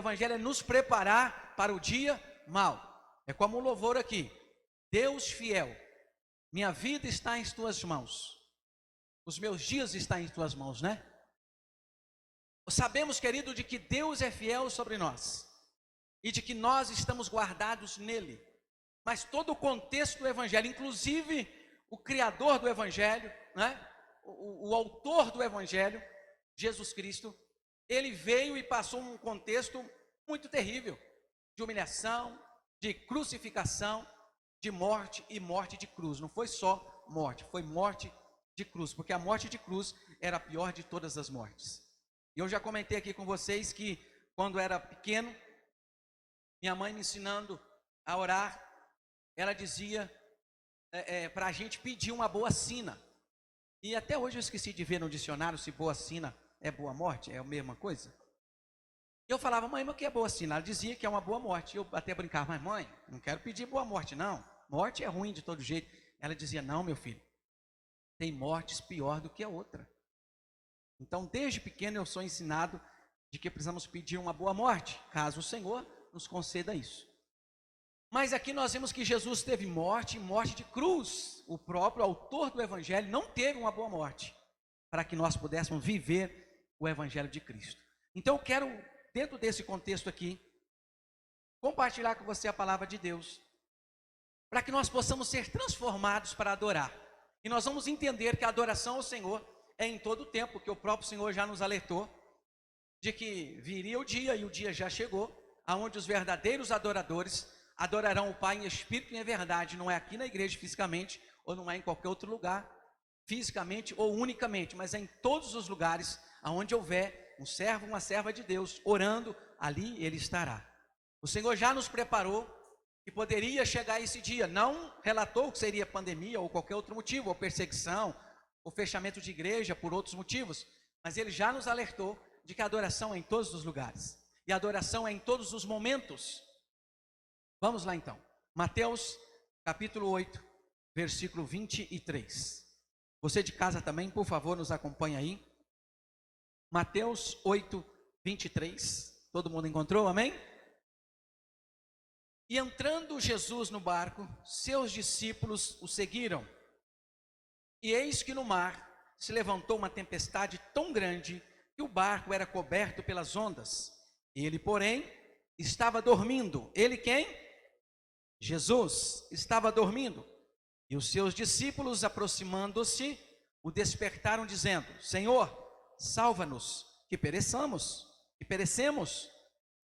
Evangelho é nos preparar para o dia mau. É como o louvor aqui. Deus fiel, minha vida está em tuas mãos. Os meus dias estão em tuas mãos, né? Sabemos, querido, de que Deus é fiel sobre nós. E de que nós estamos guardados nele. Mas todo o contexto do Evangelho, inclusive o Criador do Evangelho, né? o autor do Evangelho, Jesus Cristo, ele veio e passou um contexto muito terrível, de humilhação, de crucificação, de morte e morte de cruz. Não foi só morte, foi morte de cruz, porque a morte de cruz era a pior de todas as mortes. E eu já comentei aqui com vocês que quando era pequeno, minha mãe me ensinando a orar, ela dizia para a gente pedir uma boa sina. E até hoje eu esqueci de ver no dicionário se boa sina é boa morte, é a mesma coisa. Eu falava, mãe, mas o que é boa sina? Ela dizia que é uma boa morte. Eu até brincava, mas mãe, não quero pedir boa morte não. Morte é ruim de todo jeito. Ela dizia, não, meu filho, tem mortes pior do que a outra. Então, desde pequeno eu sou ensinado de que precisamos pedir uma boa morte, caso o Senhor nos conceda isso. Mas aqui nós vemos que Jesus teve morte, morte de cruz. O próprio autor do Evangelho não teve uma boa morte, para que nós pudéssemos viver o Evangelho de Cristo. Então eu quero, dentro desse contexto aqui, compartilhar com você a palavra de Deus, para que nós possamos ser transformados para adorar. E nós vamos entender que a adoração ao Senhor é em todo o tempo, porque o próprio Senhor já nos alertou de que viria o dia, e o dia já chegou, aonde os verdadeiros adoradores adorarão o Pai em espírito e em verdade. Não é aqui na igreja fisicamente, ou não é em qualquer outro lugar, fisicamente ou unicamente, mas é em todos os lugares aonde houver um servo, uma serva de Deus orando, ali ele estará. O Senhor já nos preparou que poderia chegar esse dia. Não relatou que seria pandemia ou qualquer outro motivo, ou perseguição, ou fechamento de igreja por outros motivos, mas ele já nos alertou de que a adoração é em todos os lugares, e a adoração é em todos os momentos. Vamos lá então, Mateus capítulo 8, versículo 23. Você de casa também, por favor, nos acompanha aí. Mateus 8, 23. Todo mundo encontrou, amém? E entrando Jesus no barco, seus discípulos o seguiram. E eis que no mar se levantou uma tempestade tão grande que o barco era coberto pelas ondas. Ele, porém, estava dormindo. Ele quem? Jesus estava dormindo. E os seus discípulos, aproximando-se, o despertaram, dizendo: Senhor, salva-nos, que perecemos, que perecemos.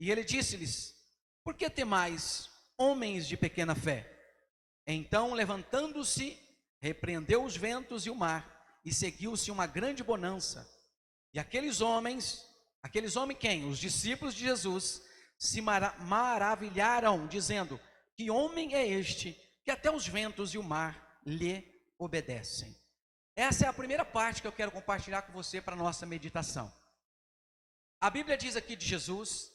E ele disse-lhes: por que temais, homens de pequena fé? Então, levantando-se, repreendeu os ventos e o mar, e seguiu-se uma grande bonança. E aqueles homens quem? Os discípulos de Jesus, se maravilharam, dizendo: que homem é este, que até os ventos e o mar lhe obedecem? Essa é a primeira parte que eu quero compartilhar com você para a nossa meditação. A Bíblia diz aqui de Jesus,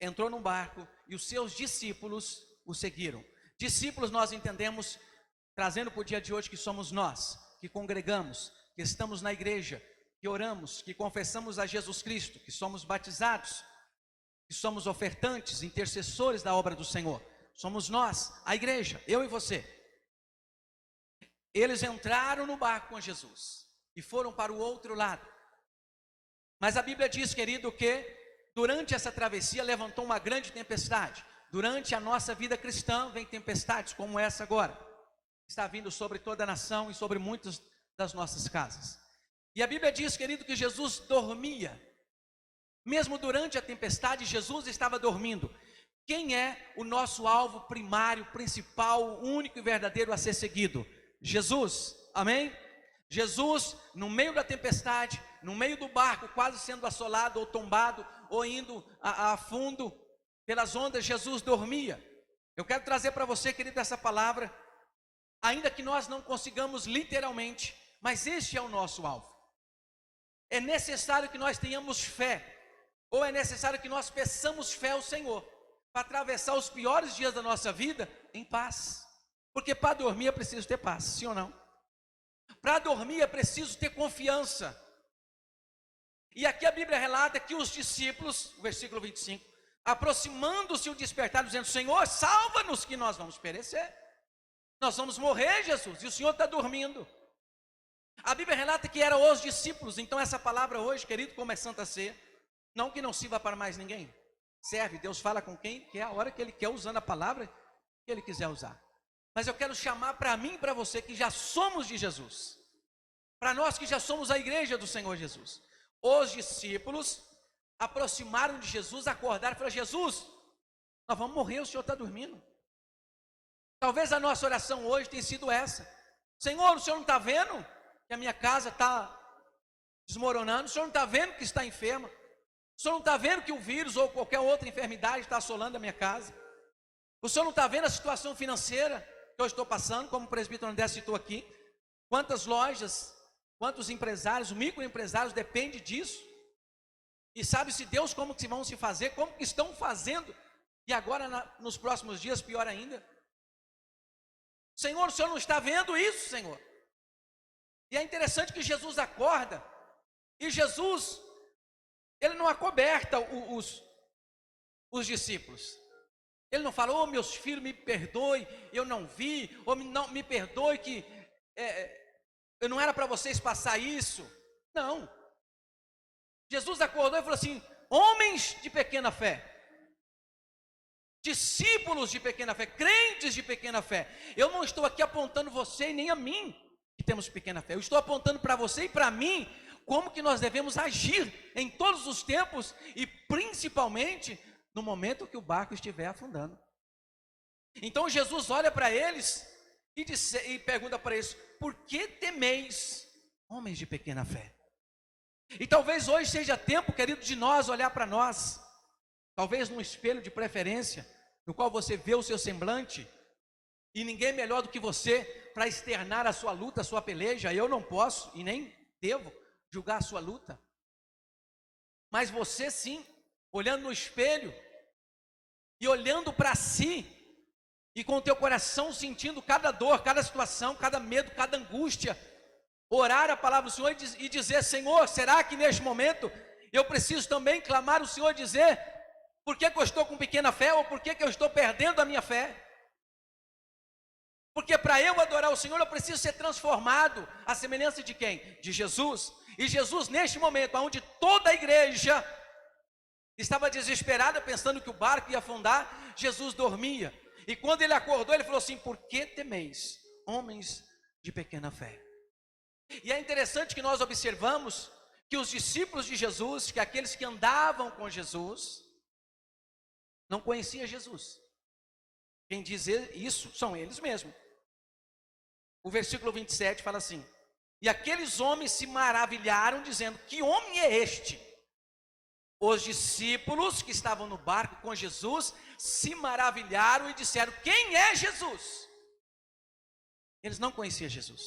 entrou num barco e os seus discípulos o seguiram. Discípulos nós entendemos, trazendo para o dia de hoje, que somos nós, que congregamos, que estamos na igreja, que oramos, que confessamos a Jesus Cristo, que somos batizados, que somos ofertantes, intercessores da obra do Senhor. Somos nós, a igreja, eu e você. Eles entraram no barco com Jesus e foram para o outro lado. Mas a Bíblia diz, querido, que durante essa travessia levantou uma grande tempestade. Durante a nossa vida cristã vem tempestades como essa agora. Está vindo sobre toda a nação e sobre muitas das nossas casas. E a Bíblia diz, querido, que Jesus dormia. Mesmo durante a tempestade, Jesus estava dormindo. Quem é o nosso alvo primário, principal, único e verdadeiro a ser seguido? Jesus, amém? Jesus, no meio da tempestade, no meio do barco, quase sendo assolado ou tombado, ou indo a fundo pelas ondas, Jesus dormia. Eu quero trazer para você, querido, essa palavra, ainda que nós não consigamos literalmente, mas este é o nosso alvo. É necessário que nós tenhamos fé, ou é necessário que nós peçamos fé ao Senhor, para atravessar os piores dias da nossa vida em paz. Porque para dormir é preciso ter paz, sim ou não? Para dormir é preciso ter confiança. E aqui a Bíblia relata que os discípulos, versículo 25, aproximando-se o despertar, dizendo: Senhor, salva-nos que nós vamos perecer. Nós vamos morrer, Jesus, e o Senhor está dormindo. A Bíblia relata que eram os discípulos. Então essa palavra hoje, querido, como é Santa Ceia, não que não sirva para mais ninguém. Serve, Deus fala com quem quer, a hora que Ele quer, usando a palavra que Ele quiser usar. Mas eu quero chamar para mim e para você que já somos de Jesus, para nós que já somos a igreja do Senhor Jesus. Os discípulos aproximaram de Jesus, acordaram e falaram: Jesus, nós vamos morrer, o Senhor está dormindo. Talvez a nossa oração hoje tenha sido essa: Senhor, o Senhor não está vendo que a minha casa está desmoronando? O Senhor não está vendo que está enferma? O Senhor não está vendo que o vírus ou qualquer outra enfermidade está assolando a minha casa? O Senhor não está vendo a situação financeira que eu estou passando, como o presbítero André citou aqui? Quantas lojas, quantos empresários, microempresários dependem disso? E sabe-se Deus como que vão se fazer, como que estão fazendo, e agora nos próximos dias pior ainda. Senhor, o Senhor não está vendo isso, Senhor? E é interessante que Jesus acorda, e Jesus, Ele não acoberta os discípulos. Ele não fala: meus filhos, me perdoe, eu não vi, ou não, me perdoe que eu não era para vocês passar isso. Não. Jesus acordou e falou assim: homens de pequena fé, discípulos de pequena fé, crentes de pequena fé. Eu não estou aqui apontando você e nem a mim que temos pequena fé. Eu estou apontando para você e para mim como que nós devemos agir em todos os tempos e principalmente no momento que o barco estiver afundando. Então Jesus olha para eles e pergunta para eles: por que temeis, homens de pequena fé? E talvez hoje seja tempo, querido, de nós olhar para nós, talvez num espelho de preferência, no qual você vê o seu semblante, e ninguém melhor do que você para externar a sua luta, a sua peleja. Eu não posso e nem devo julgar a sua luta, mas você sim, olhando no espelho e olhando para si, e com o teu coração sentindo cada dor, cada situação, cada medo, cada angústia, orar a palavra do Senhor e dizer: Senhor, será que neste momento eu preciso também clamar o Senhor e dizer: por que eu estou com pequena fé, ou por que eu estou perdendo a minha fé? Porque para eu adorar o Senhor eu preciso ser transformado à semelhança de quem? De Jesus. E Jesus, neste momento onde toda a igreja estava desesperada, pensando que o barco ia afundar, Jesus dormia. E quando ele acordou, ele falou assim: por que temeis, homens de pequena fé? E é interessante que nós observamos que os discípulos de Jesus, que aqueles que andavam com Jesus, não conheciam Jesus. Quem diz isso são eles mesmos. O versículo 27 fala assim: e aqueles homens se maravilharam, dizendo: que homem é este? Os discípulos que estavam no barco com Jesus se maravilharam e disseram: quem é Jesus? Eles não conheciam Jesus.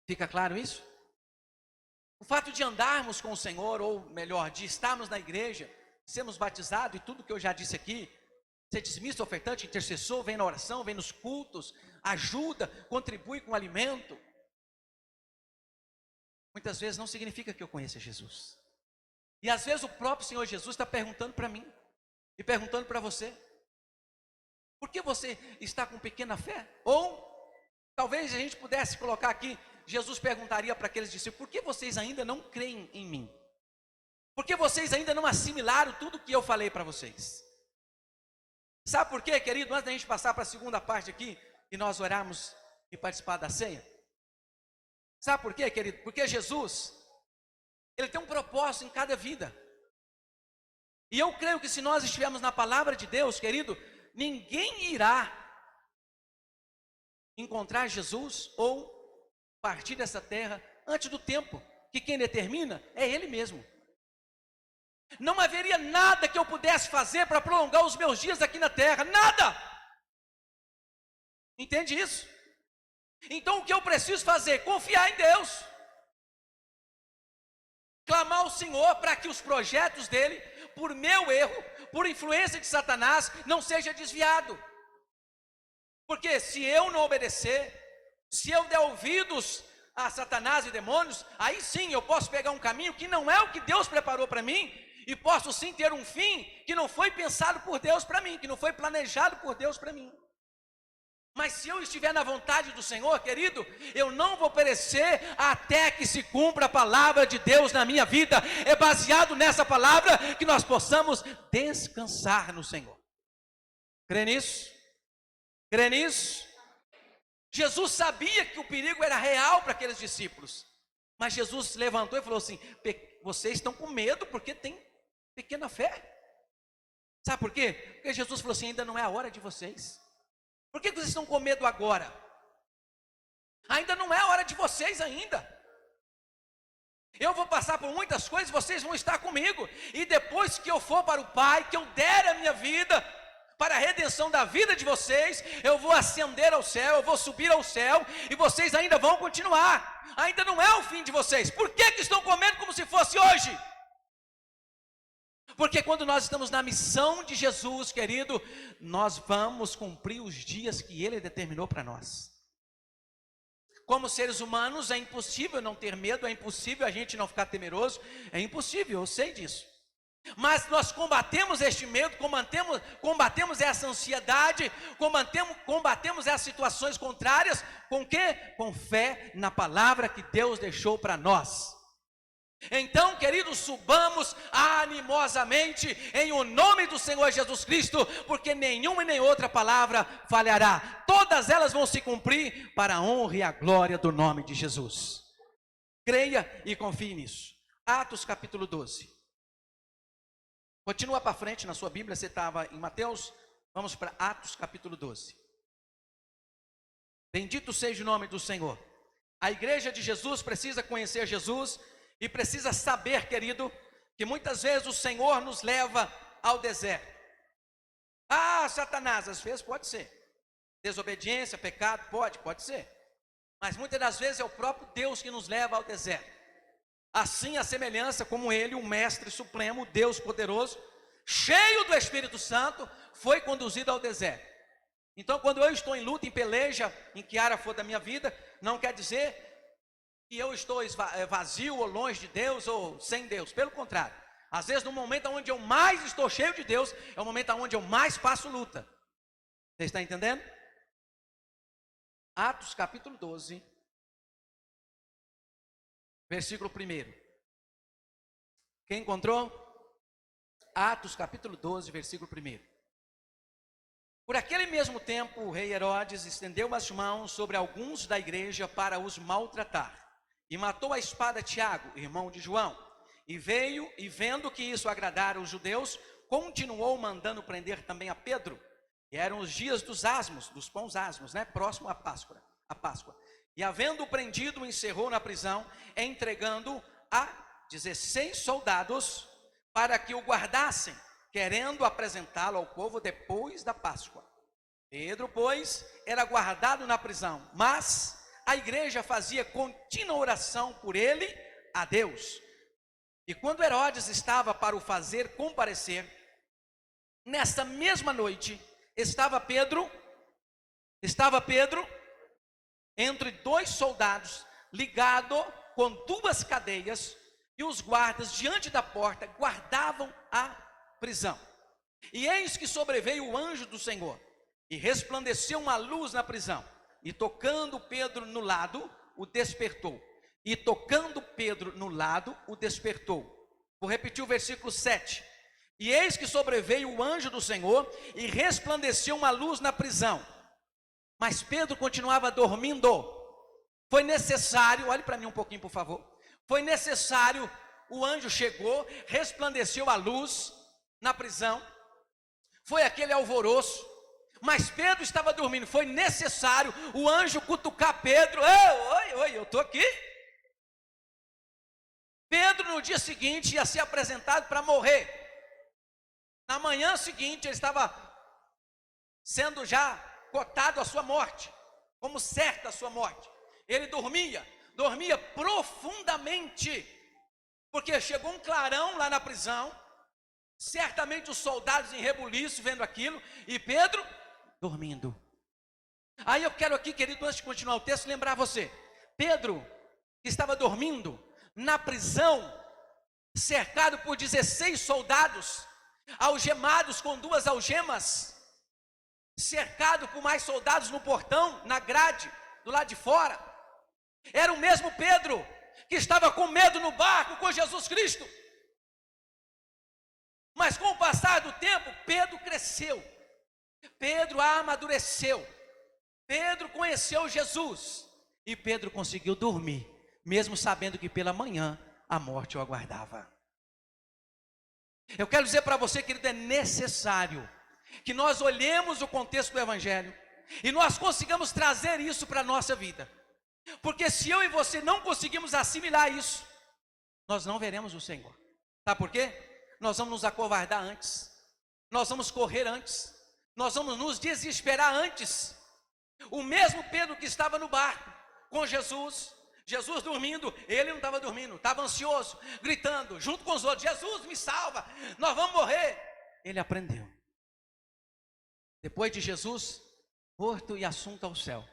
Fica claro isso? O fato de andarmos com o Senhor, ou melhor, de estarmos na igreja, sermos batizados e tudo que eu já disse aqui, ser dizimista, ofertante, intercessor, vem na oração, vem nos cultos, ajuda, contribui com o alimento, muitas vezes não significa que eu conheça Jesus. E às vezes o próprio Senhor Jesus está perguntando para mim e perguntando para você: por que você está com pequena fé? Ou talvez a gente pudesse colocar aqui, Jesus perguntaria para aqueles discípulos: por que vocês ainda não creem em mim? Por que vocês ainda não assimilaram tudo que eu falei para vocês? Sabe por quê, querido? Antes da gente passar para a segunda parte aqui e nós orarmos e participar da ceia. Sabe por quê, querido? Porque Jesus, Ele tem um propósito em cada vida. E eu creio que se nós estivermos na palavra de Deus, querido, ninguém irá encontrar Jesus ou partir dessa terra antes do tempo, que quem determina é Ele mesmo. Não haveria nada que eu pudesse fazer para prolongar os meus dias aqui na terra, nada. Entende isso? Então o que eu preciso fazer? Confiar em Deus, clamar ao Senhor para que os projetos dele, por meu erro, por influência de Satanás, não seja desviado. Porque se eu não obedecer, se eu der ouvidos a Satanás e demônios, aí sim eu posso pegar um caminho que não é o que Deus preparou para mim, E posso sim ter um fim que não foi pensado por Deus para mim, que não foi planejado por Deus para mim. Mas se eu estiver na vontade do Senhor, querido, eu não vou perecer até que se cumpra a palavra de Deus na minha vida. É baseado nessa palavra que nós possamos descansar no Senhor. Crê nisso? Crê nisso? Jesus sabia que o perigo era real para aqueles discípulos. Mas Jesus se levantou e falou assim: vocês estão com medo porque tem pequena fé. Sabe por quê? Porque Jesus falou assim: ainda não é a hora de vocês. Por que vocês estão com medo agora? Ainda não é a hora de vocês ainda. Eu vou passar por muitas coisas, vocês vão estar comigo. E depois que eu for para o Pai, que eu der a minha vida para a redenção da vida de vocês, eu vou ascender ao céu, eu vou subir ao céu, e vocês ainda vão continuar. Ainda não é o fim de vocês. Por que estão com medo como se fosse hoje? Porque quando nós estamos na missão de Jesus, querido, nós vamos cumprir os dias que Ele determinou para nós. Como seres humanos é impossível não ter medo, é impossível a gente não ficar temeroso, é impossível, eu sei disso. Mas nós combatemos este medo, combatemos essa ansiedade, combatemos essas situações contrárias, com o quê? Com fé na palavra que Deus deixou para nós. Então, queridos, subamos animosamente em o nome do Senhor Jesus Cristo, porque nenhuma e nem outra palavra falhará. Todas elas vão se cumprir para a honra e a glória do nome de Jesus. Creia e confie nisso. Atos capítulo 12. Continua para frente na sua Bíblia, você estava em Mateus, vamos para Atos capítulo 12. Bendito seja o nome do Senhor. A igreja de Jesus precisa conhecer Jesus e precisa saber, querido, que muitas vezes o Senhor nos leva ao deserto. Ah, Satanás, às vezes pode ser. Desobediência, pecado, pode ser. Mas muitas das vezes é o próprio Deus que nos leva ao deserto. Assim a semelhança como Ele, o Mestre Supremo, o Deus poderoso, cheio do Espírito Santo, foi conduzido ao deserto. Então, quando eu estou em luta, em peleja, em que área for da minha vida, não quer dizer que eu estou vazio ou longe de Deus ou sem Deus. Pelo contrário, às vezes no momento onde eu mais estou cheio de Deus, é o momento onde eu mais passo luta. Você está entendendo? Atos capítulo 12, versículo 1. Quem encontrou? Atos capítulo 12, versículo 1. Por aquele mesmo tempo, o rei Herodes estendeu as mãos sobre alguns da igreja para os maltratar. E matou a espada Tiago, irmão de João. E veio, e vendo que isso agradara os judeus, continuou mandando prender também a Pedro. E eram os dias dos asmos, dos pães asmos, próximo à Páscoa. E havendo prendido, o encerrou na prisão, entregando a 16 soldados para que o guardassem, querendo apresentá-lo ao povo depois da Páscoa. Pedro, pois, era guardado na prisão, mas a igreja fazia contínua oração por ele a Deus. E quando Herodes estava para o fazer comparecer, nessa mesma noite, estava Pedro entre dois soldados, ligado com duas cadeias, e os guardas diante da porta guardavam a prisão. E eis que sobreveio o anjo do Senhor, e resplandeceu uma luz na prisão. E tocando Pedro no lado, o despertou. E tocando Pedro no lado, o despertou. Vou repetir o versículo 7. E eis que sobreveio o anjo do Senhor, e resplandeceu uma luz na prisão. Mas Pedro continuava dormindo. Foi necessário, olhe para mim um pouquinho por favor. Foi necessário, o anjo chegou, resplandeceu a luz na prisão. Foi aquele alvoroço. Mas Pedro estava dormindo, foi necessário o anjo cutucar Pedro. Oi, eu estou aqui. Pedro no dia seguinte ia ser apresentado para morrer. Na manhã seguinte ele estava sendo já cotado a sua morte, como certa a sua morte. Ele dormia profundamente, porque chegou um clarão lá na prisão, certamente os soldados em rebuliço vendo aquilo, e Pedro dormindo. Aí eu quero aqui, querido, antes de continuar o texto, lembrar você, Pedro, que estava dormindo na prisão, cercado por 16 soldados, algemados com 2 algemas, cercado por mais soldados no portão, na grade, do lado de fora. Era o mesmo Pedro que estava com medo no barco com Jesus Cristo. Mas com o passar do tempo, Pedro cresceu, Pedro amadureceu, Pedro conheceu Jesus, e Pedro conseguiu dormir, mesmo sabendo que pela manhã a morte o aguardava. Eu quero dizer para você, querido, é necessário que nós olhemos o contexto do Evangelho e nós consigamos trazer isso para a nossa vida. Porque se eu e você não conseguimos assimilar isso, nós não veremos o Senhor. Sabe por quê? Nós vamos nos acovardar antes, nós vamos correr antes, nós vamos nos desesperar antes. O mesmo Pedro que estava no barco com Jesus, Jesus dormindo, ele não estava dormindo, estava ansioso, gritando junto com os outros: Jesus, me salva, nós vamos morrer. Ele aprendeu. Depois de Jesus morto e assunto ao céu,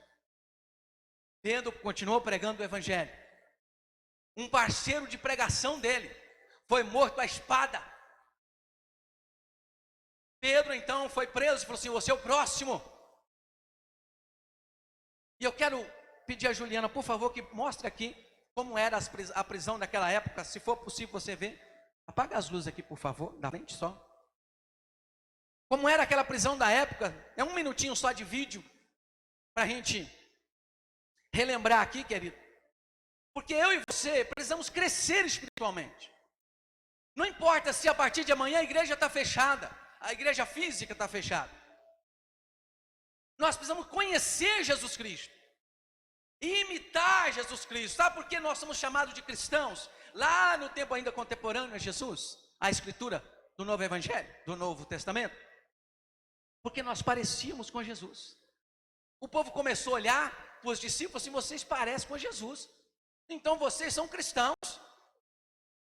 Pedro continuou pregando o Evangelho. Um parceiro de pregação dele foi morto à espada. Pedro então foi preso e falou assim: você é o próximo. E eu quero pedir a Juliana, por favor, que mostre aqui como era a prisão daquela época. Se for possível você ver, apaga as luzes aqui, por favor, da frente só. Como era aquela prisão da época. É um minutinho só de vídeo para a gente relembrar aqui, querido. Porque eu e você precisamos crescer espiritualmente. Não importa se a partir de amanhã a igreja está fechada, a igreja física está fechada. Nós precisamos conhecer Jesus Cristo e imitar Jesus Cristo. Sabe por que nós somos chamados de cristãos? Lá no tempo ainda contemporâneo a Jesus, a escritura do Novo Evangelho, do Novo Testamento, porque nós parecíamos com Jesus. O povo começou a olhar para os discípulos assim: vocês parecem com Jesus, então vocês são cristãos.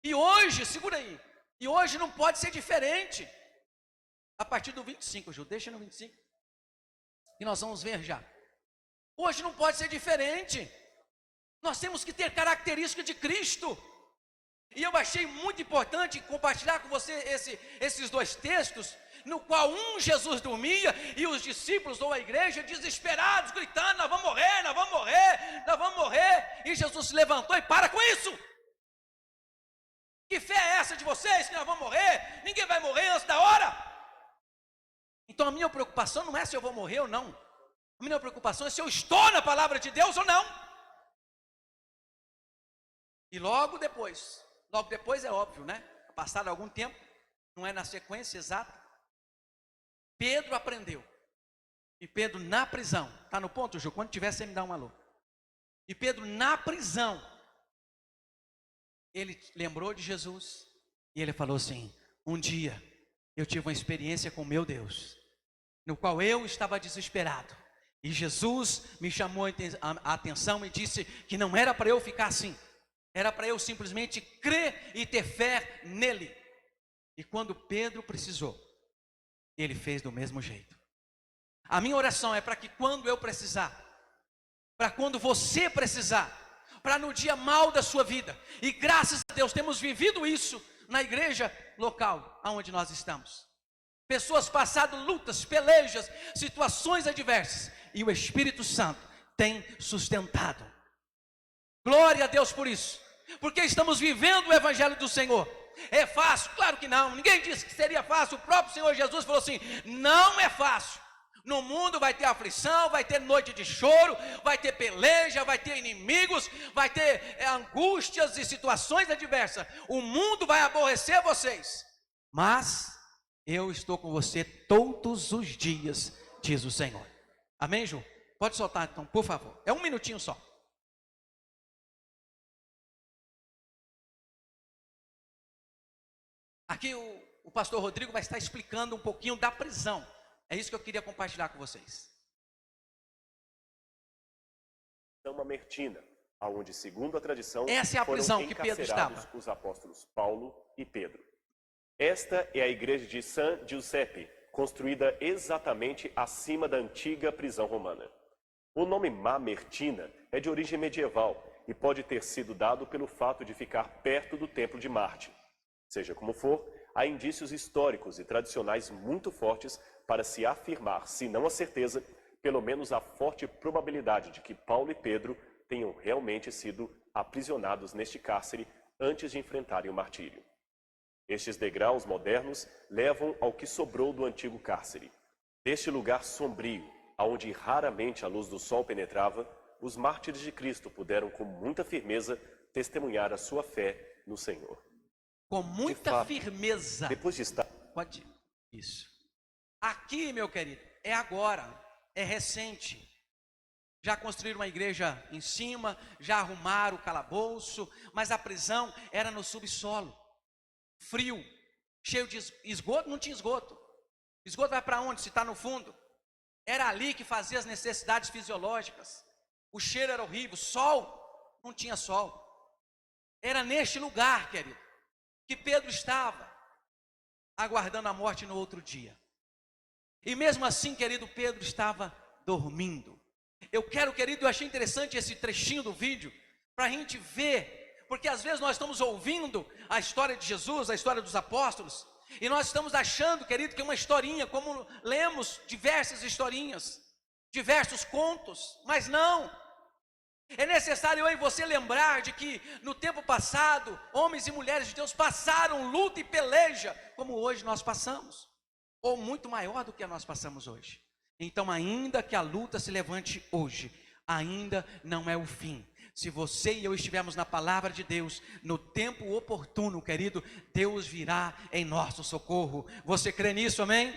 E hoje, segura aí, e hoje não pode ser diferente. A partir do 25, Ju, deixa no 25, e nós vamos ver já. Hoje não pode ser diferente. Nós temos que ter características de Cristo. E eu achei muito importante compartilhar com você esses 2 textos, no qual Jesus dormia e os discípulos ou a igreja desesperados, gritando: nós vamos morrer, nós vamos morrer, nós vamos morrer. E Jesus se levantou e: para com isso. Que fé é essa de vocês que nós vamos morrer? Ninguém vai morrer antes da hora. Então a minha preocupação não é se eu vou morrer ou não. A minha preocupação é se eu estou na palavra de Deus ou não. E logo depois é óbvio, né? Passado algum tempo, não é na sequência exata, Pedro aprendeu. E Pedro na prisão, está no ponto, Ju? Quando tiver, você me dá um alô. E Pedro na prisão, ele lembrou de Jesus e ele falou assim: um dia eu tive uma experiência com meu Deus, no qual eu estava desesperado, e Jesus me chamou a atenção e disse que não era para eu ficar assim, era para eu simplesmente crer e ter fé nele. E quando Pedro precisou, ele fez do mesmo jeito. A minha oração é para que quando eu precisar, para quando você precisar, para no dia mal da sua vida, e graças a Deus temos vivido isso na igreja local aonde nós estamos. Pessoas passando lutas, pelejas, situações adversas, e o Espírito Santo tem sustentado. Glória a Deus por isso, porque estamos vivendo o Evangelho do Senhor. É fácil? Claro que não. Ninguém disse que seria fácil. O próprio Senhor Jesus falou assim: não é fácil. No mundo vai ter aflição, vai ter noite de choro, vai ter peleja, vai ter inimigos, vai ter angústias e situações adversas. O mundo vai aborrecer vocês, mas eu estou com você todos os dias, diz o Senhor. Amém, Ju? Pode soltar então, por favor. É um minutinho só. Aqui o pastor Rodrigo vai estar explicando um pouquinho da prisão. É isso que eu queria compartilhar com vocês. Mamertina, aonde, segundo a tradição, essa é a prisão que Pedro estava. Os apóstolos Paulo e Pedro. Esta é a igreja de San Giuseppe, construída exatamente acima da antiga prisão romana. O nome Mamertina é de origem medieval e pode ter sido dado pelo fato de ficar perto do templo de Marte. Seja como for, há indícios históricos e tradicionais muito fortes para se afirmar, se não a certeza, pelo menos a forte probabilidade de que Paulo e Pedro tenham realmente sido aprisionados neste cárcere antes de enfrentarem o martírio. Estes degraus modernos levam ao que sobrou do antigo cárcere. Deste lugar sombrio, aonde raramente a luz do sol penetrava, os mártires de Cristo puderam com muita firmeza testemunhar a sua fé no Senhor. Com muita fato, firmeza. Depois de estar... Pode ir. Isso. Aqui, meu querido, é agora, é recente. Já construíram uma igreja em cima, já arrumaram o calabouço, mas a prisão era no subsolo. Frio, cheio de esgoto, não tinha esgoto. Esgoto vai para onde? Se está no fundo. Era ali que fazia as necessidades fisiológicas. O cheiro era horrível, sol, não tinha sol. Era neste lugar, querido, que Pedro estava, aguardando a morte no outro dia. E mesmo assim, querido, Pedro estava dormindo. Eu quero, querido, eu achei interessante esse trechinho do vídeo, para a gente ver, porque às vezes nós estamos ouvindo a história de Jesus, a história dos apóstolos, e nós estamos achando, querido, que é uma historinha, como lemos diversas historinhas, diversos contos, mas não. É necessário eu e você lembrar de que no tempo passado, homens e mulheres de Deus passaram luta e peleja, como hoje nós passamos, ou muito maior do que nós passamos hoje. Então, ainda que a luta se levante hoje, ainda não é o fim. Se você e eu estivermos na palavra de Deus, no tempo oportuno, querido, Deus virá em nosso socorro. Você crê nisso, amém?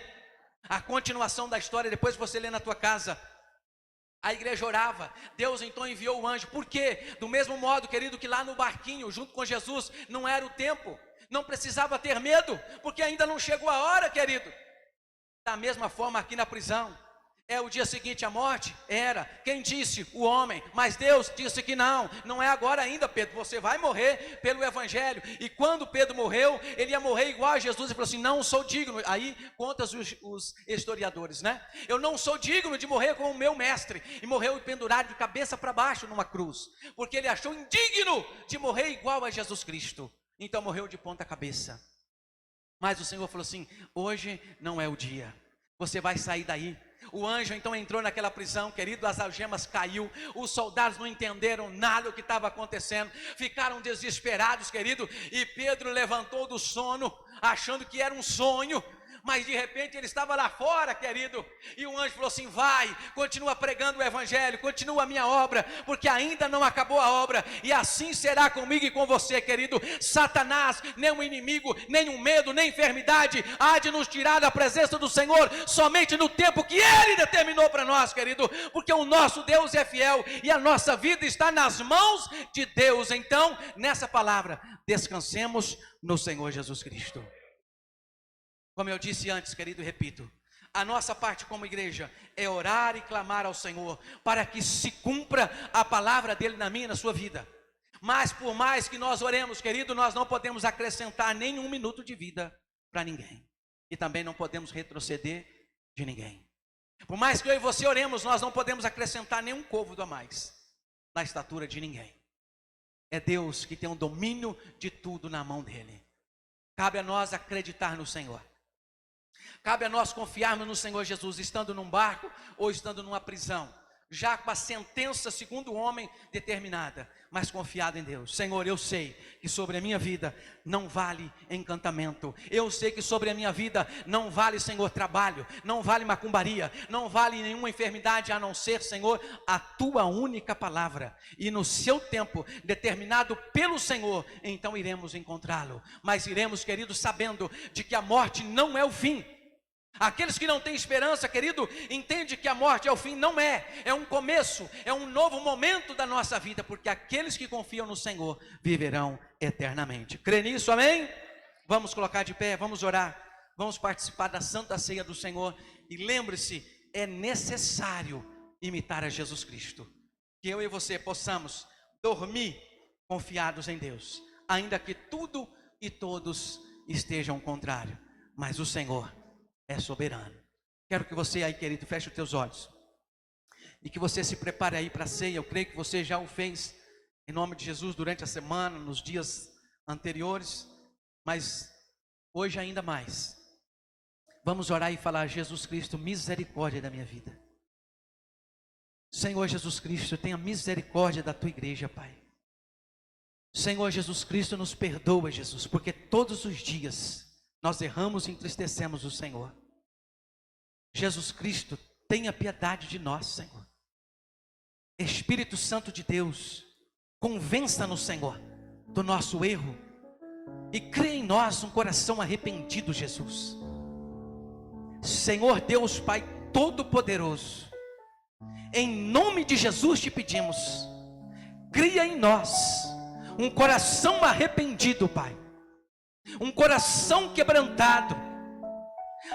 A continuação da história, depois você lê na tua casa. A igreja orava, Deus então enviou o anjo. Por quê? Do mesmo modo, querido, que lá no barquinho, junto com Jesus, não era o tempo, não precisava ter medo, porque ainda não chegou a hora, querido. Da mesma forma aqui na prisão, é o dia seguinte à morte? Era. Quem disse? O homem. Mas Deus disse que não, não é agora ainda, Pedro, você vai morrer pelo evangelho. E quando Pedro morreu, ele ia morrer igual a Jesus, e falou assim, não sou digno. Aí conta os historiadores, né? Eu não sou digno de morrer como o meu mestre. E morreu pendurado de cabeça para baixo numa cruz, porque ele achou indigno de morrer igual a Jesus Cristo. Então morreu de ponta cabeça. Mas o Senhor falou assim, hoje não é o dia, você vai sair daí. O anjo então entrou naquela prisão, querido, as algemas caiu, os soldados não entenderam nada do que estava acontecendo, ficaram desesperados, querido, e Pedro levantou do sono, achando que era um sonho, mas de repente ele estava lá fora, querido, e o anjo falou assim, vai, continua pregando o evangelho, continua a minha obra, porque ainda não acabou a obra, e assim será comigo e com você, querido. Satanás, nem um inimigo, nem um medo, nem enfermidade, há de nos tirar da presença do Senhor, somente no tempo que Ele determinou para nós, querido, porque o nosso Deus é fiel, e a nossa vida está nas mãos de Deus. Então, nessa palavra, descansemos no Senhor Jesus Cristo. Como eu disse antes, querido, e repito, a nossa parte como igreja é orar e clamar ao Senhor, para que se cumpra a palavra dEle na minha e na sua vida. Mas por mais que nós oremos, querido, nós não podemos acrescentar nenhum minuto de vida para ninguém. E também não podemos retroceder de ninguém. Por mais que eu e você oremos, nós não podemos acrescentar nenhum côvado a mais na estatura de ninguém. É Deus que tem o domínio de tudo na mão dEle. Cabe a nós acreditar no Senhor. Cabe a nós confiarmos no Senhor Jesus, estando num barco ou estando numa prisão, já com a sentença segundo o homem determinada, mas confiado em Deus. Senhor, eu sei que sobre a minha vida não vale encantamento, eu sei que sobre a minha vida não vale, Senhor, trabalho, não vale macumbaria, não vale nenhuma enfermidade, a não ser, Senhor, a tua única palavra, e no seu tempo determinado pelo Senhor, então iremos encontrá-lo. Mas iremos, querido, sabendo de que a morte não é o fim. Aqueles que não têm esperança, querido, entende que a morte é o fim. Não é, é um começo, é um novo momento da nossa vida, porque aqueles que confiam no Senhor viverão eternamente. Crê nisso, amém? Vamos colocar de pé, vamos orar, vamos participar da Santa Ceia do Senhor. E lembre-se, é necessário imitar a Jesus Cristo, que eu e você possamos dormir confiados em Deus, ainda que tudo e todos estejam contrário, mas o Senhor é soberano. Quero que você aí, querido, feche os teus olhos e que você se prepare aí para a ceia. Eu creio que você já o fez em nome de Jesus durante a semana, nos dias anteriores, Mas hoje ainda mais, vamos orar e falar: Jesus Cristo, misericórdia da minha vida. Senhor Jesus Cristo, tenha misericórdia da tua igreja, Pai. Senhor Jesus Cristo, nos perdoa, Jesus, porque todos os dias nós erramos e entristecemos o Senhor. Jesus Cristo, tenha piedade de nós, Senhor. Espírito Santo de Deus, convença-nos, Senhor, do nosso erro e crie em nós um coração arrependido, Jesus. Senhor Deus Pai Todo-Poderoso, em nome de Jesus te pedimos, cria em nós um coração arrependido, Pai, um coração quebrantado.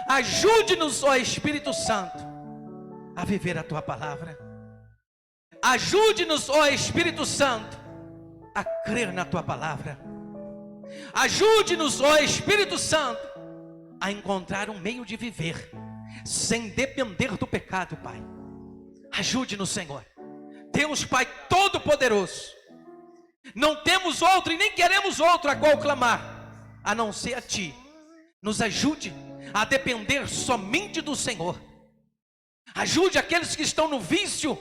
Ajude-nos, ó Espírito Santo, a viver a tua palavra. Ajude-nos, ó Espírito Santo, a crer na tua palavra. Ajude-nos, ó Espírito Santo, a encontrar um meio de viver sem depender do pecado, Pai. Ajude-nos, Senhor. Deus Pai Todo-Poderoso, não temos outro e nem queremos outro a qual clamar, a não ser a Ti. Nos ajude a depender somente do Senhor. Ajude aqueles que estão no vício,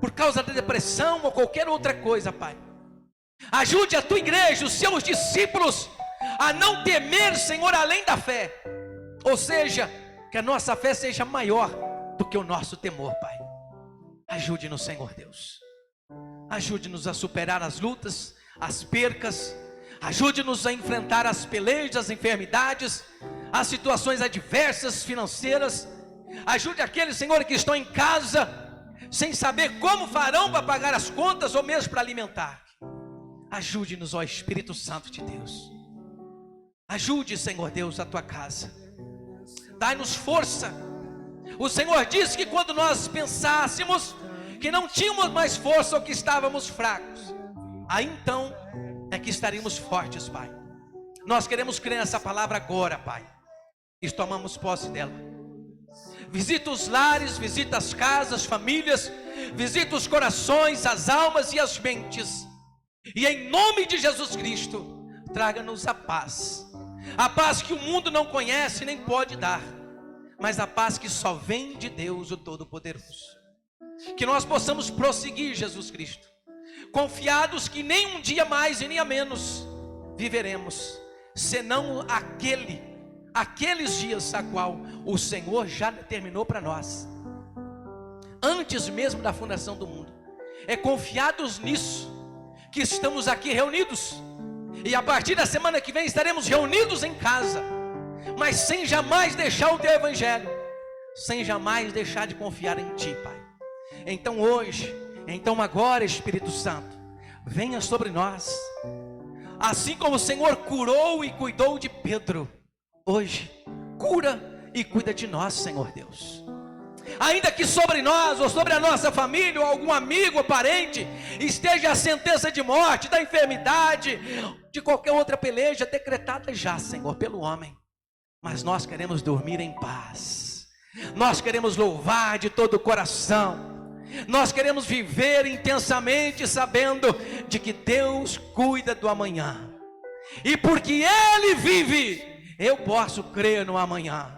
por causa da depressão ou qualquer outra coisa, Pai. Ajude a tua igreja, os seus discípulos, a não temer, Senhor, além da fé. Ou seja, que a nossa fé seja maior do que o nosso temor, Pai. Ajude-nos, Senhor Deus. Ajude-nos a superar as lutas, as percas. Ajude-nos a enfrentar as pelejas, as enfermidades, as situações adversas financeiras. Ajude aqueles, Senhor, que estão em casa, sem saber como farão para pagar as contas ou mesmo para alimentar. Ajude-nos, ó Espírito Santo de Deus. Ajude, Senhor Deus, a tua casa. Dai-nos força. O Senhor disse que quando nós pensássemos que não tínhamos mais força ou que estávamos fracos, aí então é que estaríamos fortes, Pai. Nós queremos crer nessa palavra agora, Pai, e tomamos posse dela. Visita os lares, visita as casas, famílias, visita os corações, as almas e as mentes. E em nome de Jesus Cristo, traga-nos a paz que o mundo não conhece nem pode dar, mas a paz que só vem de Deus, o Todo-Poderoso. Que nós possamos prosseguir, Jesus Cristo, confiados que nem um dia mais e nem a menos viveremos, senão aqueles dias a qual o Senhor já determinou para nós, antes mesmo da fundação do mundo. É confiados nisso que estamos aqui reunidos, e a partir da semana que vem estaremos reunidos em casa, mas sem jamais deixar o teu evangelho, sem jamais deixar de confiar em ti, Pai. Então hoje, então agora, Espírito Santo, venha sobre nós, assim como o Senhor curou e cuidou de Pedro. Hoje, cura e cuida de nós, Senhor Deus. Ainda que sobre nós, ou sobre a nossa família, ou algum amigo ou parente, esteja a sentença de morte, da enfermidade, de qualquer outra peleja decretada já, Senhor, pelo homem, mas nós queremos dormir em paz. Nós queremos louvar de todo o coração. Nós queremos viver intensamente sabendo de que Deus cuida do amanhã. E porque Ele vive, eu posso crer no amanhã.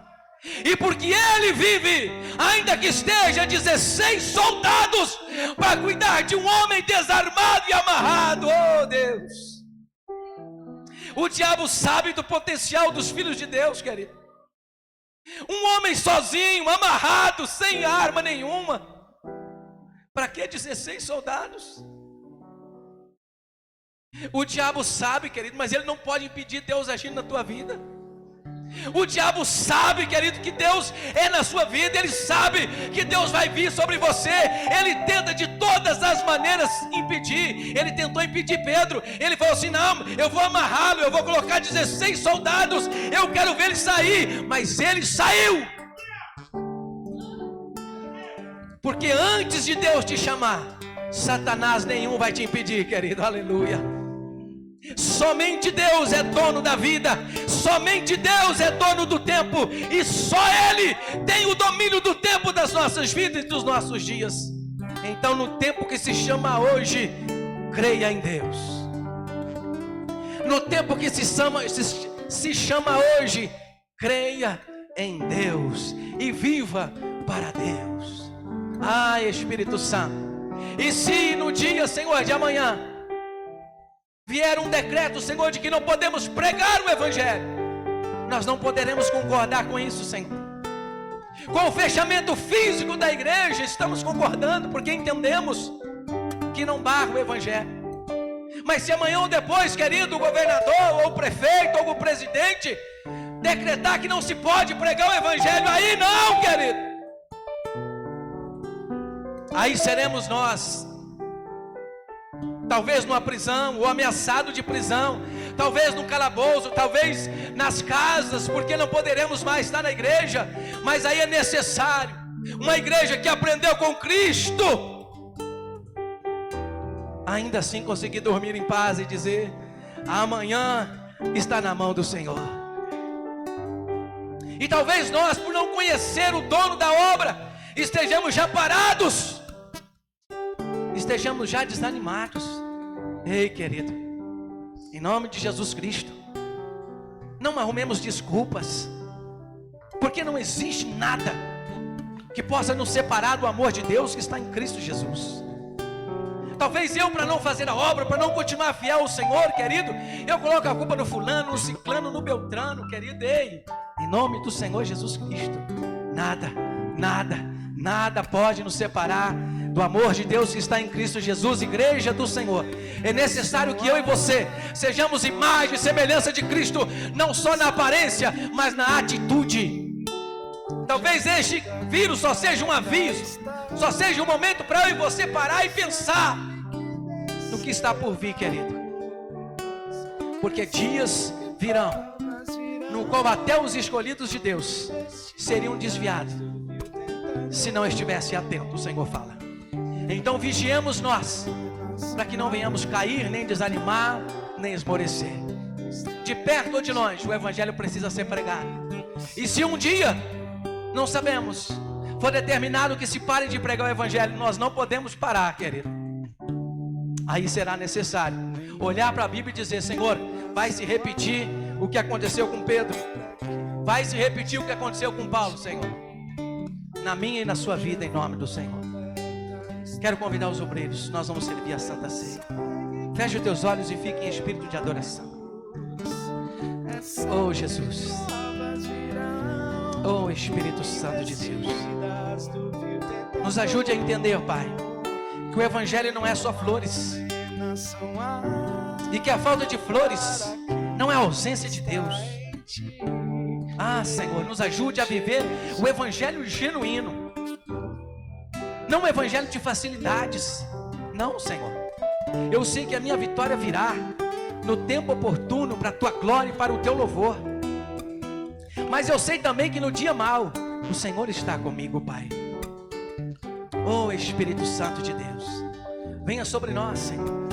E porque Ele vive, ainda que esteja 16 soldados para cuidar de um homem desarmado e amarrado, oh Deus. O diabo sabe do potencial dos filhos de Deus, querido. Um homem sozinho, amarrado, sem arma nenhuma. Para que 16 soldados? O diabo sabe, querido, mas ele não pode impedir Deus agindo na tua vida. O diabo sabe, querido, que Deus é na sua vida. Ele sabe que Deus vai vir sobre você. Ele tenta de todas as maneiras impedir. Ele tentou impedir Pedro. Ele falou assim: não, eu vou amarrá-lo, eu vou colocar 16 soldados, eu quero ver ele sair. Mas ele saiu. Porque antes de Deus te chamar, Satanás nenhum vai te impedir, querido, aleluia. Somente Deus é dono da vida, somente Deus é dono do tempo, e só Ele tem o domínio do tempo das nossas vidas e dos nossos dias. Então, no tempo que se chama hoje, creia em Deus. no tempo que se chama hoje, creia em Deus e viva para Deus. Ah, Espírito Santo. E se no dia, Senhor, de amanhã vier um decreto, Senhor, de que não podemos pregar o Evangelho, nós não poderemos concordar com isso, Senhor. Com o fechamento físico da igreja, estamos concordando, porque entendemos que não barra o Evangelho. Mas se amanhã ou depois, querido, o governador, ou o prefeito, ou o presidente decretar que não se pode pregar o Evangelho, aí não, querido. Aí seremos nós, talvez numa prisão, ou ameaçado de prisão, talvez num calabouço, talvez nas casas, porque não poderemos mais estar na igreja. Mas aí é necessário uma igreja que aprendeu com Cristo, ainda assim conseguir dormir em paz e dizer: amanhã está na mão do Senhor. E talvez nós, por não conhecer o dono da obra, estejamos já parados, estejamos já desanimados. Ei, querido, em nome de Jesus Cristo, não arrumemos desculpas, porque não existe nada que possa nos separar do amor de Deus que está em Cristo Jesus. Talvez eu, para não fazer a obra, para não continuar fiel ao Senhor, querido, eu coloco a culpa no fulano, no ciclano, no beltrano, querido. Ei, em nome do Senhor Jesus Cristo, nada pode nos separar do amor de Deus que está em Cristo Jesus. Igreja do Senhor, é necessário que eu e você sejamos imagem e semelhança de Cristo, não só na aparência, mas na atitude. Talvez este vírus só seja um aviso, só seja um momento para eu e você parar e pensar no que está por vir, querido. Porque dias virão no qual até os escolhidos de Deus seriam desviados se não estivesse atento, o Senhor fala. Então vigiemos nós, para que não venhamos cair, nem desanimar, nem esmorecer. De perto ou de longe, o Evangelho precisa ser pregado. E se um dia, não sabemos, for determinado que se pare de pregar o Evangelho, nós não podemos parar, querido. Aí será necessário olhar para a Bíblia e dizer: Senhor, vai se repetir o que aconteceu com Pedro, vai se repetir o que aconteceu com Paulo, Senhor, na minha e na sua vida, em nome do Senhor. Quero convidar os obreiros, nós vamos servir a Santa Ceia. Feche os teus olhos e fique em espírito de adoração. Oh Jesus, oh Espírito Santo de Deus, nos ajude a entender, Pai, que o Evangelho não é só flores, e que a falta de flores não é a ausência de Deus. Ah, Senhor, nos ajude a viver o Evangelho genuíno, não o Evangelho de facilidades. Não, Senhor, eu sei que a minha vitória virá no tempo oportuno, para a Tua glória e para o Teu louvor. Mas eu sei também que no dia mau, o Senhor está comigo, Pai. Oh Espírito Santo de Deus, venha sobre nós, Senhor.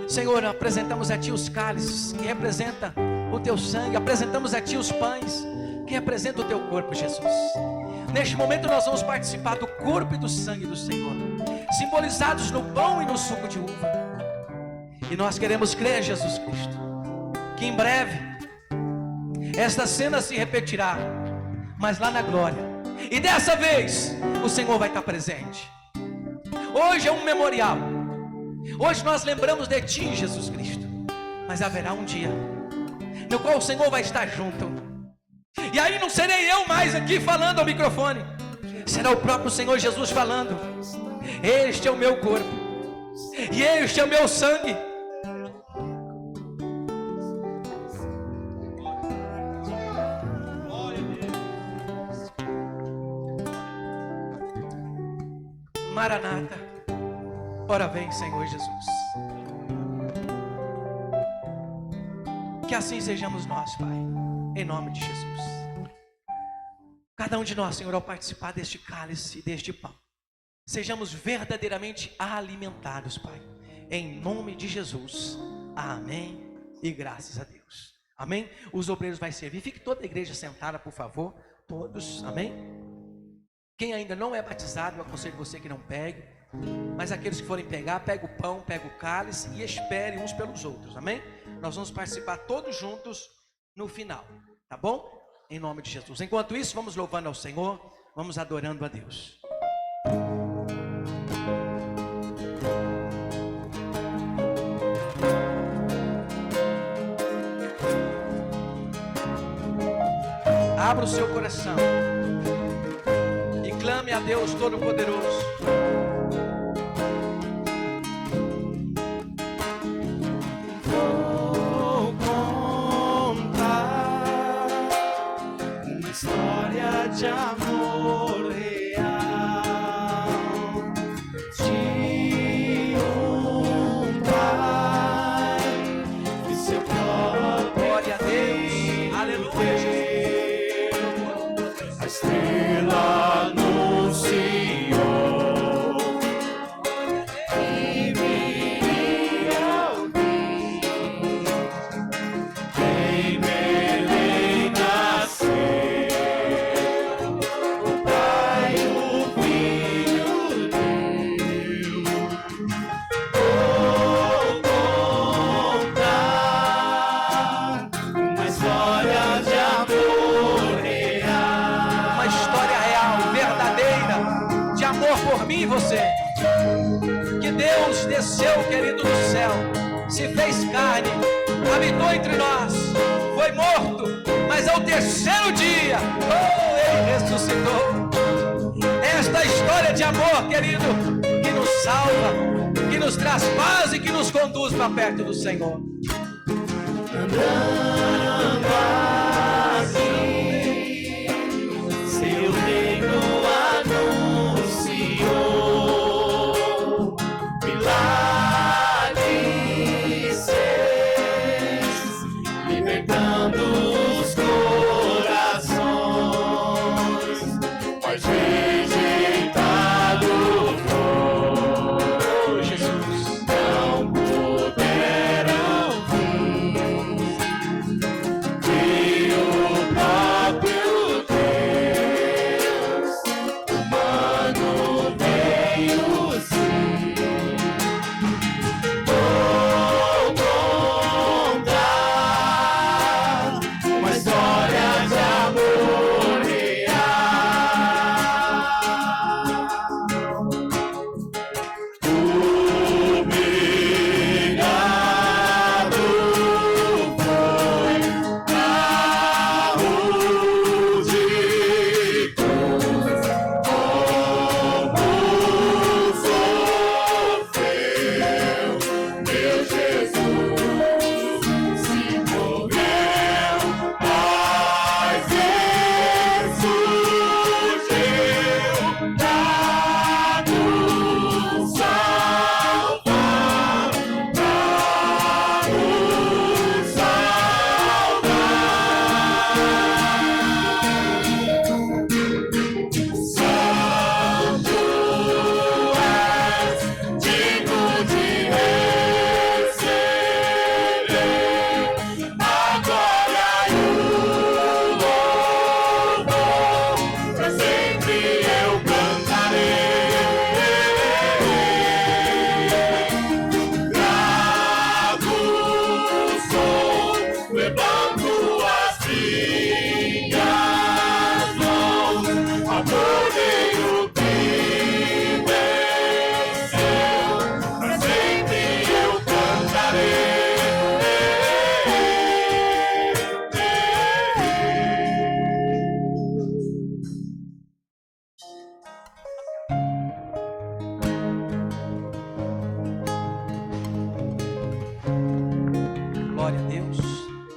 Senhor, apresentamos a Ti os cálices, que representa o Teu sangue. Apresentamos a Ti os pães, que representa o Teu corpo, Jesus. Neste momento nós vamos participar do corpo e do sangue do Senhor, simbolizados no pão e no suco de uva. E nós queremos crer, Jesus Cristo, que em breve esta cena se repetirá, mas lá na glória. E dessa vez o Senhor vai estar presente. Hoje é um memorial, hoje nós lembramos de Ti, Jesus Cristo, mas haverá um dia no qual o Senhor vai estar junto. E aí não serei eu mais aqui falando ao microfone, será o próprio Senhor Jesus falando: este é o meu corpo e este é o meu sangue. Maranata, ora vem, Senhor Jesus. Que assim sejamos nós, Pai, em nome de Jesus. Cada um de nós, Senhor, ao participar deste cálice e deste pão, sejamos verdadeiramente alimentados, Pai, em nome de Jesus. Amém e graças a Deus. Amém? Os obreiros vão servir. Fique toda a igreja sentada, por favor. Todos, amém? Quem ainda não é batizado, eu aconselho você que não pegue, Mas aqueles que forem pegar, pega o pão, pega o cálice e espere uns pelos outros, amém? Nós vamos participar todos juntos no final, tá bom? Em nome de Jesus. Enquanto isso, vamos louvando ao Senhor, vamos adorando a Deus. Abra o seu coração e clame a Deus Todo-Poderoso. Vou contar uma história de amor real de um pai e seu próprio. Glória a Deus, aleluia, Jesus. A estrela anunciou que viria alguém. Em Belém nasceu o Pai, o Filho deu. Vou contar uma história de amor real. Uma história real, verdadeira, de amor por mim e você. Que Deus desceu, querido, do céu, se fez carne, habitou entre nós, foi morto, mas ao terceiro dia, ele ressuscitou. Esta história de amor, querido, que nos salva, que nos traz paz e que nos conduz para perto do Senhor. Andando assim, seu reino anunciou milagres fez, libertando os corações, mas rejeitado foi. Jesus, Não puderam vir o próprio Deus humano veio sim. Vou contar uma história de amor real. Obrigado foi carro de cruz, como sofreu meu Jesus, se morreu, mas ressurgiu pra nos salvar, pra nos salvar. Santo és, digno de receber a glória e o louvor, pra sempre eu cantarei. Grato sou, levando as minhas mãos ao Cordeiro que venceu, pra sempre eu cantarei. glória a Deus.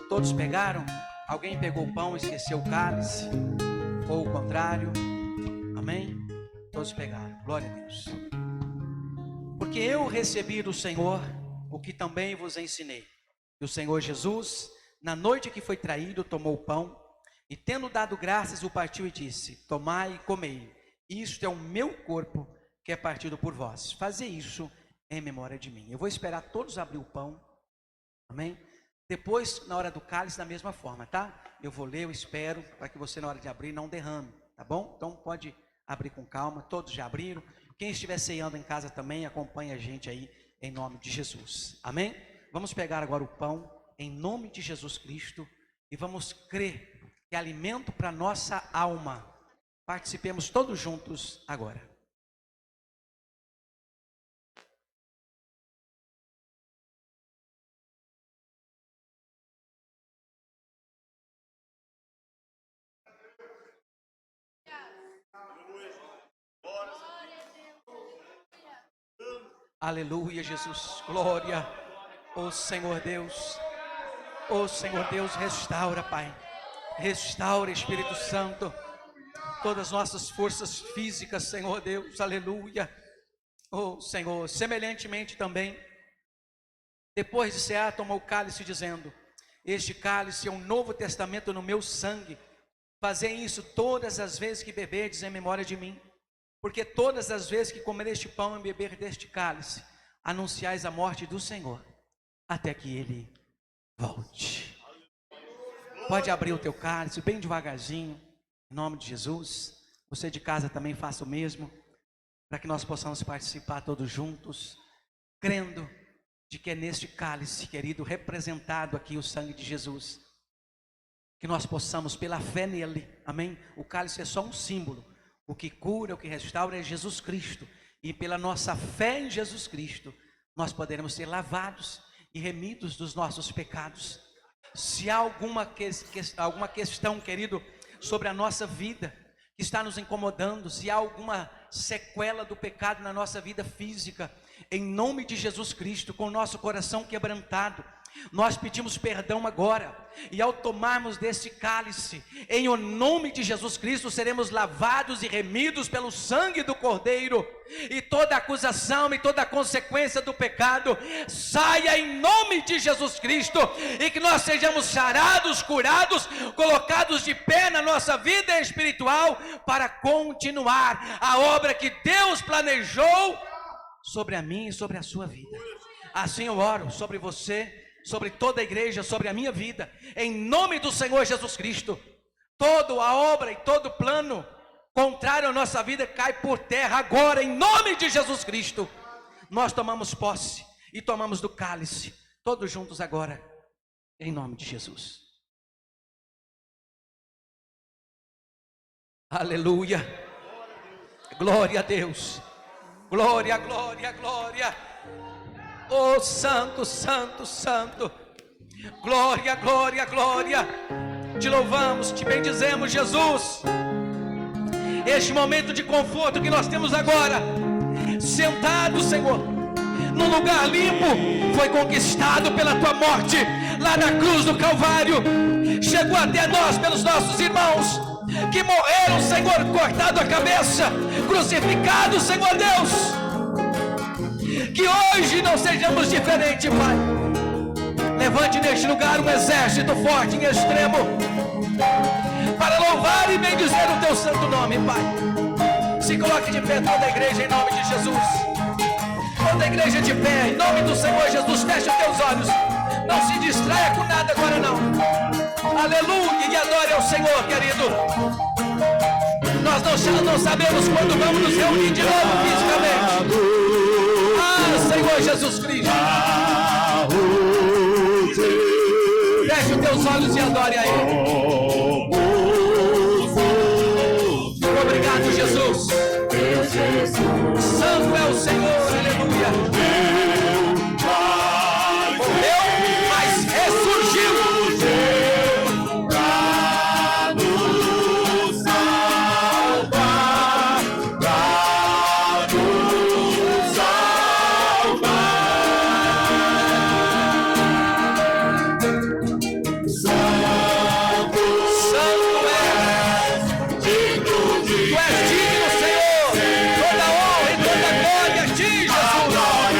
Todos pegaram? Alguém pegou o pão e esqueceu o cálice? Ou o contrário? Amém? Todos pegaram, glória a Deus. Porque eu recebi do Senhor o que também vos ensinei. E o Senhor Jesus, na noite que foi traído, tomou o pão e, tendo dado graças, o partiu e disse: tomai e comei, isto é o meu corpo que é partido por vós. Fazei isso em memória de mim. Eu vou esperar todos abrir o pão, amém? Depois, na hora do cálice, da mesma forma, tá? Eu vou ler, eu espero, para que você, na hora de abrir, não derrame, tá bom? Então pode abrir com calma, todos já abriram. Quem estiver ceando em casa também, acompanhe a gente aí em nome de Jesus. Amém? Vamos pegar agora o pão em nome de Jesus Cristo e vamos crer que é alimento para nossa alma. Participemos todos juntos agora. Aleluia, Jesus, glória. Ó Senhor Deus, ó Senhor Deus, restaura, Pai, restaura, Espírito Santo, todas as nossas forças físicas, Senhor Deus, aleluia. Ó Senhor, semelhantemente também, depois de cear, tomou o cálice dizendo: este cálice é um novo testamento no meu sangue, fazei isso todas as vezes que beberdes em memória de mim. Porque todas as vezes que comer este pão e beber deste cálice, anunciais a morte do Senhor, até que Ele volte. Pode abrir o teu cálice bem devagarzinho, em nome de Jesus. Você de casa também faça o mesmo, para que nós possamos participar todos juntos, crendo de que é neste cálice, querido, representado aqui o sangue de Jesus, que nós possamos pela fé nele, amém? O cálice é só um símbolo. O que cura, o que restaura é Jesus Cristo. E pela nossa fé em Jesus Cristo, nós poderemos ser lavados e remidos dos nossos pecados. Se há alguma questão, querido, sobre a nossa vida, que está nos incomodando, se há alguma sequela do pecado na nossa vida física, em nome de Jesus Cristo, com o nosso coração quebrantado, nós pedimos perdão agora, e ao tomarmos desse cálice, em o nome de Jesus Cristo, seremos lavados e remidos pelo sangue do Cordeiro, e toda acusação e toda consequência do pecado saia em nome de Jesus Cristo, e que nós sejamos sarados, curados, colocados de pé na nossa vida espiritual, para continuar a obra que Deus planejou sobre a minha e sobre a sua vida. Assim eu oro sobre você, sobre toda a igreja, sobre a minha vida, em nome do Senhor Jesus Cristo. Toda a obra e todo plano contrário à nossa vida cai por terra agora, em nome de Jesus Cristo. Nós tomamos posse e tomamos do cálice, todos juntos agora, em nome de Jesus. Aleluia, glória a Deus, glória, glória, glória. Oh, santo, santo, santo, glória, glória, glória, te louvamos, te bendizemos, Jesus. Este momento de conforto que nós temos agora, sentado, Senhor, num lugar limpo, foi conquistado pela tua morte, lá na cruz do Calvário, chegou até nós pelos nossos irmãos, que morreram, Senhor, cortado a cabeça, crucificados, Senhor Deus. Que hoje não sejamos diferentes, Pai. Levante neste lugar um exército forte em extremo, para louvar e bendizer o teu santo nome, Pai. Se coloque de pé toda a igreja em nome de Jesus. Toda a igreja de pé, em nome do Senhor Jesus. Feche os teus olhos. Não se distraia com nada agora não. Aleluia, e adore ao Senhor, querido. Nós não sabemos quando vamos nos reunir de novo fisicamente. Senhor Jesus Cristo, feche os teus olhos e adore a Ele. Obrigado, Jesus. Santo é o Senhor, aleluia. Morreu, mas ressurgiu. Glória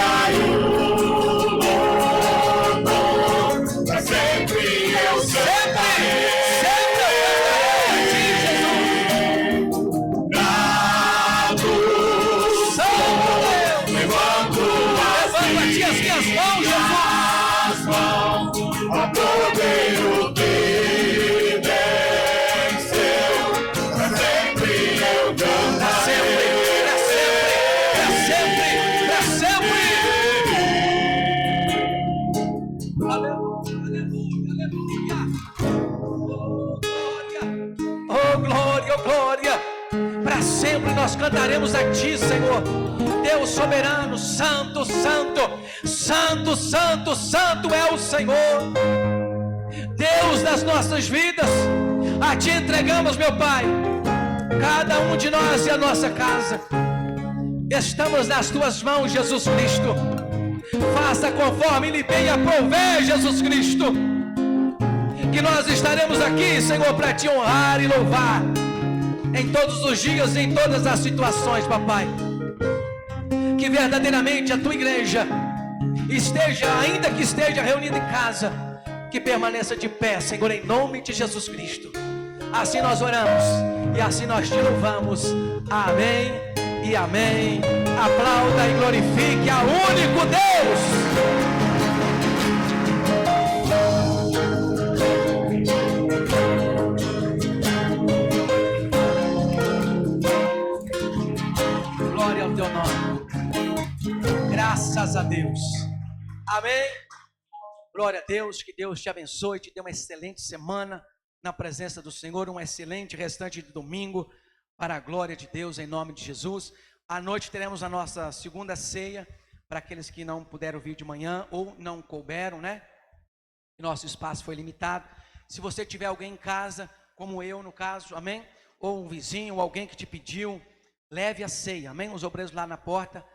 glória, oh glória. Para sempre nós cantaremos a Ti, Senhor. Deus soberano, santo, santo, santo, santo, santo é o Senhor. Deus das nossas vidas, a Ti entregamos, meu Pai, cada um de nós e a nossa casa. Estamos nas Tuas mãos, Jesus Cristo. Faça conforme lhe bem aprouver, Jesus Cristo. Que nós estaremos aqui, Senhor, para Te honrar e louvar em todos os dias e em todas as situações, papai. Que verdadeiramente a Tua igreja esteja, ainda que esteja reunida em casa, que permaneça de pé, Senhor, em nome de Jesus Cristo. Assim nós oramos e assim nós Te louvamos. Amém e amém. Aplauda e glorifique ao único Deus. Glória ao Teu nome. Graças a Deus. Amém. Glória a Deus. Que Deus te abençoe, te dê uma excelente semana na presença do Senhor, um excelente restante de domingo, para a glória de Deus, em nome de Jesus. À noite teremos a nossa segunda ceia, para aqueles que não puderam vir de manhã, ou não couberam, né? Nosso espaço foi limitado. Se você tiver alguém em casa, como eu no caso, amém? Ou um vizinho, ou alguém que te pediu, leve a ceia, amém? Os obreiros lá na porta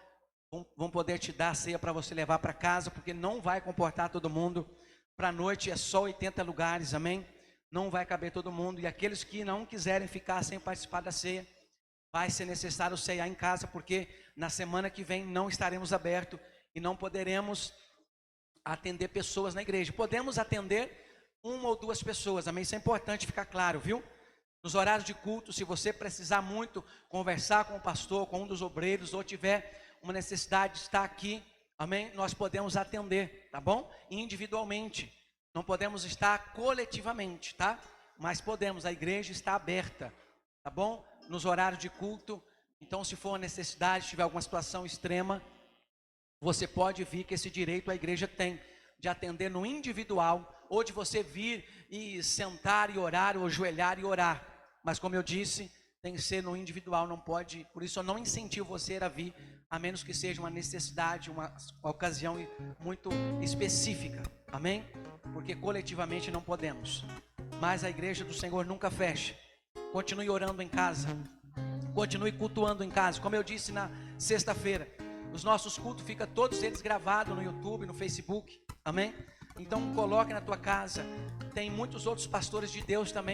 vão poder te dar a ceia para você levar para casa, porque não vai comportar todo mundo. Para a noite é só 80 lugares, amém? Não vai caber todo mundo, e aqueles que não quiserem ficar sem participar da ceia, vai ser necessário ceiar em casa, porque na semana que vem não estaremos abertos e não poderemos atender pessoas na igreja. Podemos atender uma ou duas pessoas, amém? Isso é importante ficar claro, viu? Nos horários de culto, se você precisar muito conversar com o pastor, com um dos obreiros, ou tiver uma necessidade de estar aqui, amém? Nós podemos atender, tá bom? Individualmente. Não podemos estar coletivamente, tá? Mas podemos, a igreja está aberta, tá bom? Nos horários de culto. Então, se for uma necessidade, se tiver alguma situação extrema, você pode vir, que esse direito a igreja tem, de atender no individual, ou de você vir e sentar e orar, ou ajoelhar e orar. Mas como eu disse, tem que ser no individual, não pode, por isso eu não incentivo você a vir, a menos que seja uma necessidade, uma ocasião muito específica, amém? Porque coletivamente não podemos. Mas a igreja do Senhor nunca fecha. Continue orando em casa, continue cultuando em casa. Como eu disse na sexta-feira, os nossos cultos ficam todos eles gravados no YouTube, no Facebook, amém? Então coloque na tua casa. Tem muitos outros pastores de Deus também